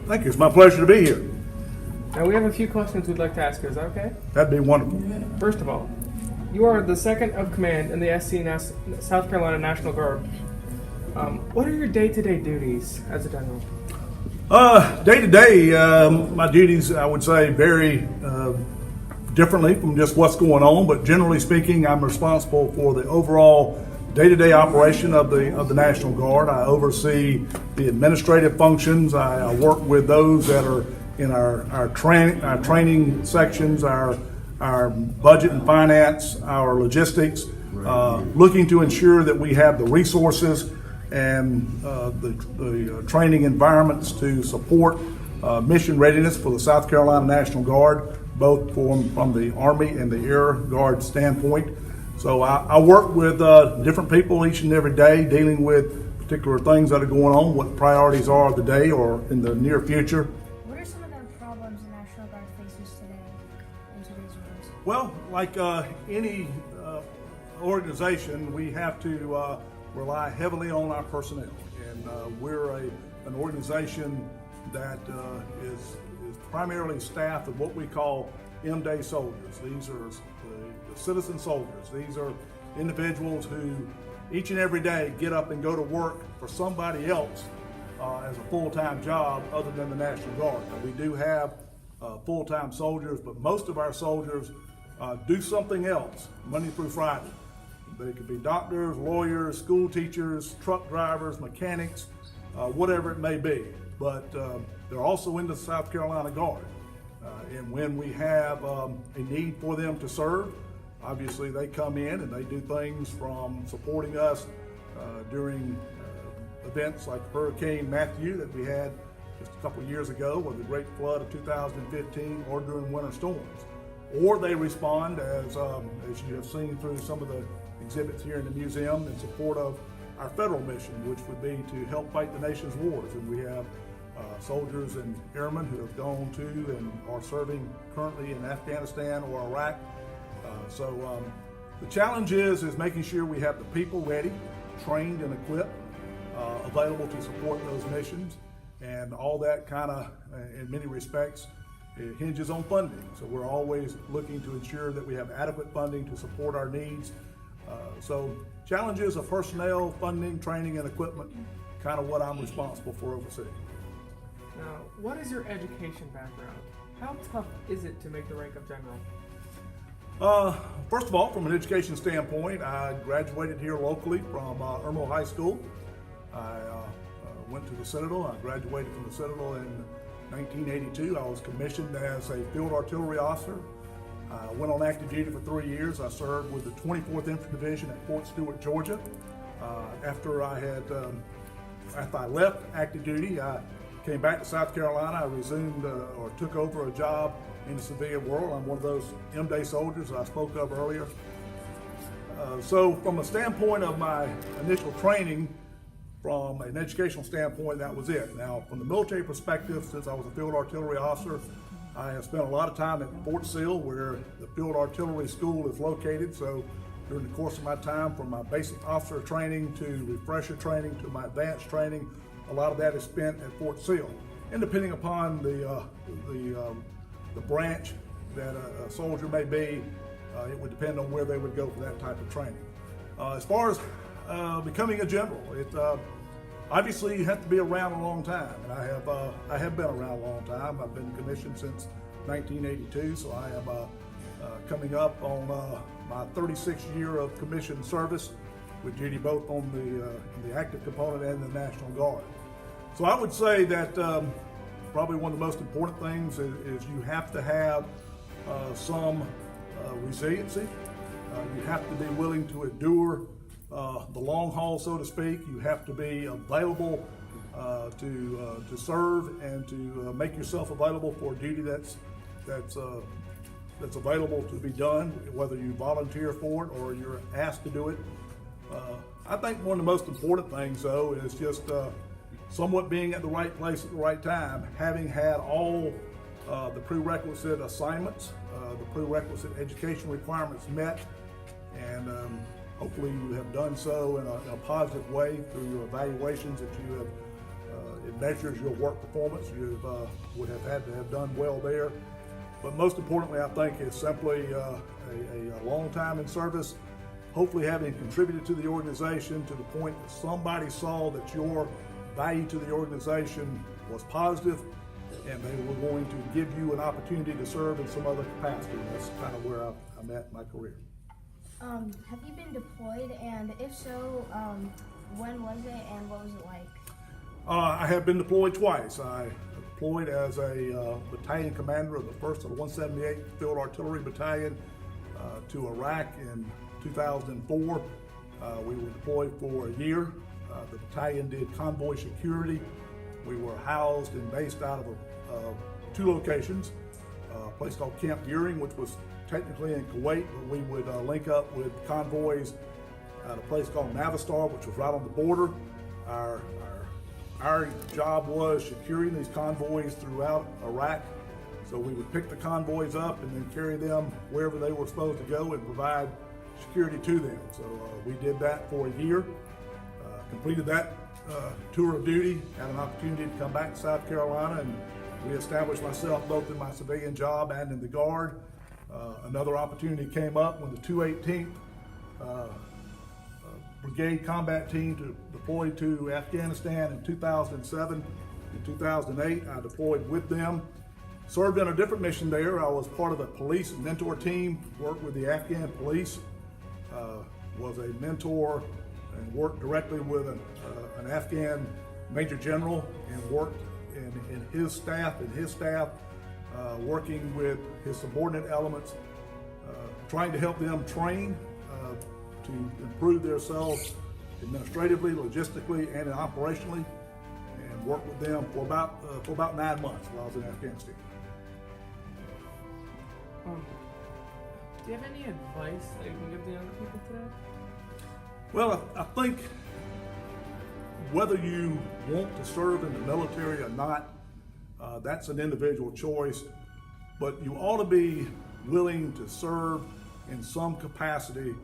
Thank you. It's my pleasure to be here. Now we have a few questions we'd like to ask you. Is that okay? That'd be wonderful. First of all, you are the second of command in the South Carolina National Guard. What are your day-to-day duties as a general? Day to day, my duties, I would say, vary differently from just what's going on. But generally speaking, I'm responsible for the overall day-to-day operation of the National Guard. I oversee the administrative functions. I work with those that are in our training sections, our budget and finance, our logistics, looking to ensure that we have the resources and the training environments to support mission readiness for the South Carolina National Guard, both from the Army and the Air Guard standpoint. So I work with different people each and every day, dealing with particular things that are going on, what priorities are of the day or in the near future. What are some of the problems the National Guard faces today in today's world? Well, like any organization, we have to rely heavily on our personnel, and we're an organization that is primarily staffed with what we call M-Day soldiers. These are the citizen soldiers. These are individuals who each and every day get up and go to work for somebody else as a full-time job other than the National Guard. Now, we do have full-time soldiers, but most of our soldiers do something else Monday through Friday. They could be doctors, lawyers, school teachers, truck drivers, mechanics, whatever it may be. But they're also in the South Carolina Guard. And when we have a need for them to serve, obviously they come in and they do things from supporting us during events like Hurricane Matthew that we had just a couple of years ago, or the Great Flood of 2015, or during winter storms. Or they respond, as you have seen through some of the exhibits here in the museum, in support of our federal mission, which would be to help fight the nation's wars. And we have soldiers and airmen who have gone to and are serving currently in Afghanistan or Iraq. So the challenge is making sure we have the people ready, trained and equipped, available to support those missions. And all that kind of, in many respects, it hinges on funding. So we're always looking to ensure that we have adequate funding to support our needs. So challenges of personnel, funding, training, and equipment, kind of what I'm responsible for overseeing. Now, what is your education background? How tough is it to make the rank of general? First of all, from an education standpoint, I graduated here locally from Irmo High School. I went to the Citadel. I graduated from the Citadel in 1982. I was commissioned as a field artillery officer. I went on active duty for 3 years. I served with the 24th Infantry Division at Fort Stewart, Georgia. After I left active duty, I came back to South Carolina. I resumed or took over a job in the civilian world. I'm one of those M-Day soldiers I spoke of earlier. So from a standpoint of my initial training, from an educational standpoint, that was it. Now, from the military perspective, since I was a field artillery officer, I have spent a lot of time at Fort Sill, where the Field Artillery School is located. So during the course of my time, from my basic officer training to refresher training to my advanced training, a lot of that is spent at Fort Sill. And depending upon the branch that a soldier may be, it would depend on where they would go for that type of training. As far as becoming a general, obviously you have to be around a long time, and I have been around a long time. I've been commissioned since 1982, so I am coming up on my 36th year of commissioned service, with duty both on the active component and the National Guard. So I would say that probably one of the most important things is you have to have some resiliency. You have to be willing to endure the long haul, so to speak. You have to be available to serve and to make yourself available for duty that's available to be done, whether you volunteer for it or you're asked to do it. I think one of the most important things, though, is just somewhat being at the right place at the right time, having had all the prerequisite assignments, the prerequisite education requirements met, and hopefully you have done so in a positive way through your evaluations that you have it measures your work performance. You would have had to have done well there. But most importantly, I think it's simply a long time in service, hopefully having contributed to the organization to the point that somebody saw that your value to the organization was positive, and they were going to give you an opportunity to serve in some other capacity. That's kind of where I'm at in my career. Have you been deployed, and if so, when was it and what was it like? I have been deployed twice. I deployed as a battalion commander of the 1st of the 178th Field Artillery Battalion to Iraq in 2004. We were deployed for a year. The battalion did convoy security. We were housed and based out of two locations, a place called Camp Gearing, which was technically in Kuwait, but we would link up with convoys at a place called Navistar, which was right on the border. Our job was securing these convoys throughout Iraq. So we would pick the convoys up and then carry them wherever they were supposed to go and provide security to them. So we did that for a year, completed that tour of duty, had an opportunity to come back to South Carolina and reestablish myself both in my civilian job and in the Guard. Another opportunity came up when the 218th Brigade Combat Team to deploy to Afghanistan in 2007 and 2008. I deployed with them, served in a different mission there. I was part of a police mentor team, worked with the Afghan police, was a mentor and worked directly with an Afghan Major General and worked in his staff working with his subordinate elements, trying to help them train to improve themselves administratively, logistically, and operationally, and worked with them for about 9 months while I was in Afghanistan. Do you have any advice that you can give the younger people today? Well, I think whether you want to serve in the military or not, that's an individual choice, but you ought to be willing to serve in some capacity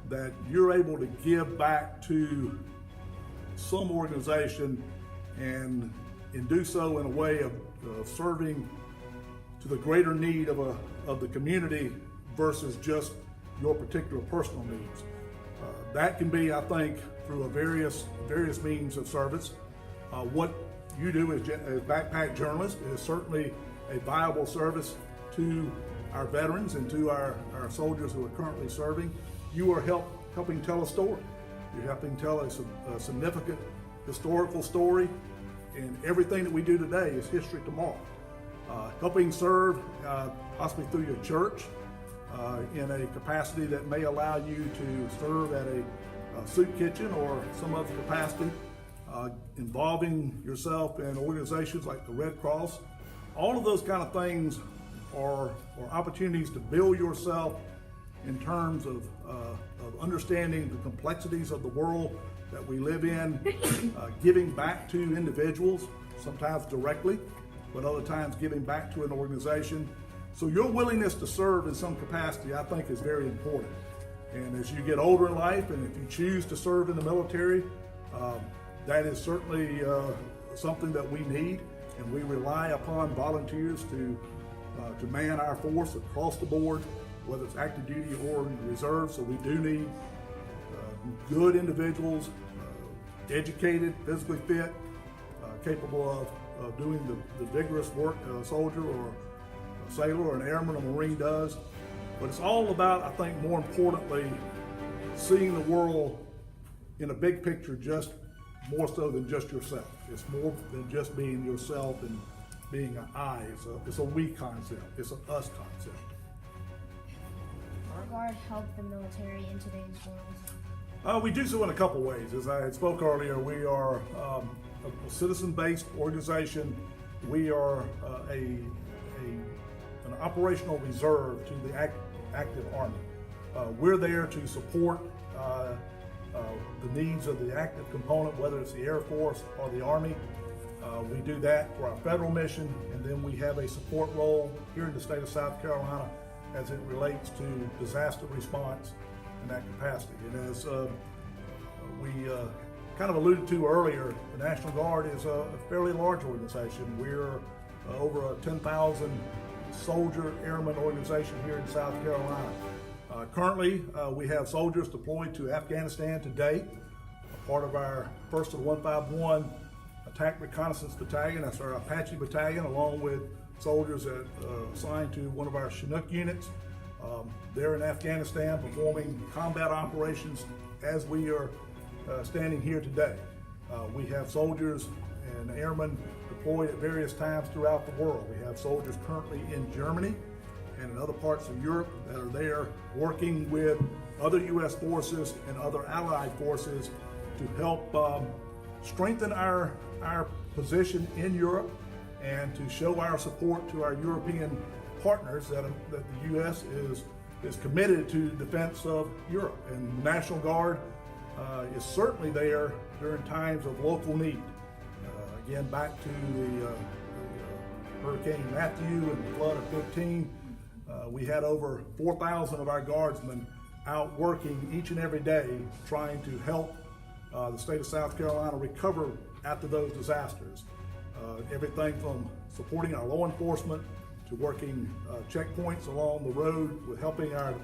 that you're able to give back to some organization and do so in a way of serving to the greater need of the community versus just your particular personal needs. That can be, I think, through a various means of service. What you do as backpack journalists is certainly a viable service to our veterans and to our soldiers who are currently serving. You are helping tell a story. You're helping tell a significant historical story, and everything that we do today is history tomorrow. Helping serve possibly through your church in a capacity that may allow you to serve at a soup kitchen or some other capacity, involving yourself in organizations like the Red Cross. All of those kind of things are opportunities to build yourself in terms of understanding the complexities of the world that we live in, giving back to individuals, sometimes directly, but other times giving back to an organization. So your willingness to serve in some capacity, I think, is very important. And as you get older in life, and if you choose to serve in the military, that is certainly something that we need, and we rely upon volunteers to man our force across the board, whether it's active duty or in the reserve. So we do need good individuals, educated, physically fit, capable of doing the vigorous work a soldier or a sailor or an airman or Marine does. But it's all about, I think, more importantly, seeing the world in a big picture, just more so than just yourself. It's more than just being yourself and being an I. It's a we concept. It's an us concept. How Guard help the military in today's world? We do so in a couple ways. As I had spoke earlier, we are a citizen-based organization. We are an operational reserve to the active Army. We're there to support the needs of the active component, whether it's the Air Force or the Army. We do that for our federal mission, and then we have a support role here in the state of South Carolina as it relates to disaster response in that capacity. And as we kind of alluded to earlier, the National Guard is a fairly large organization. We're over a 10,000 soldier airman organization here in South Carolina. Currently, we have soldiers deployed to Afghanistan today, part of our 1st of 151 Attack Reconnaissance Battalion. That's our Apache Battalion, along with soldiers that assigned to one of our Chinook units. They're in Afghanistan performing combat operations as we are standing here today. We have soldiers and airmen deployed at various times throughout the world. We have soldiers currently in Germany and in other parts of Europe that are there working with other U.S. forces and other allied forces to help strengthen our position in Europe and to show our support to our European partners that the U.S. is committed to defense of Europe. And the National Guard is certainly there during times of local need. Again, back to the Hurricane Matthew and the flood of 15, we had over 4,000 of our guardsmen out working each and every day trying to help the state of South Carolina recover after those disasters. Everything from supporting our law enforcement to working checkpoints along the road with helping our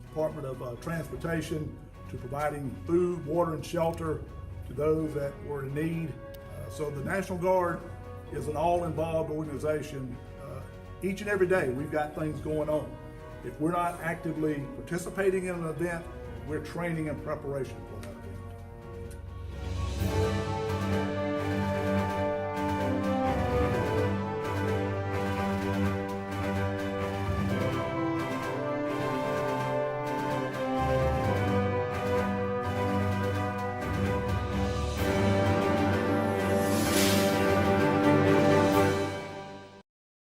Department of Transportation to providing food, water, and shelter to those that were in need. So the National Guard is an all-involved organization. Each and every day we've got things going on. If we're not actively participating in an event, we're training in preparation for that.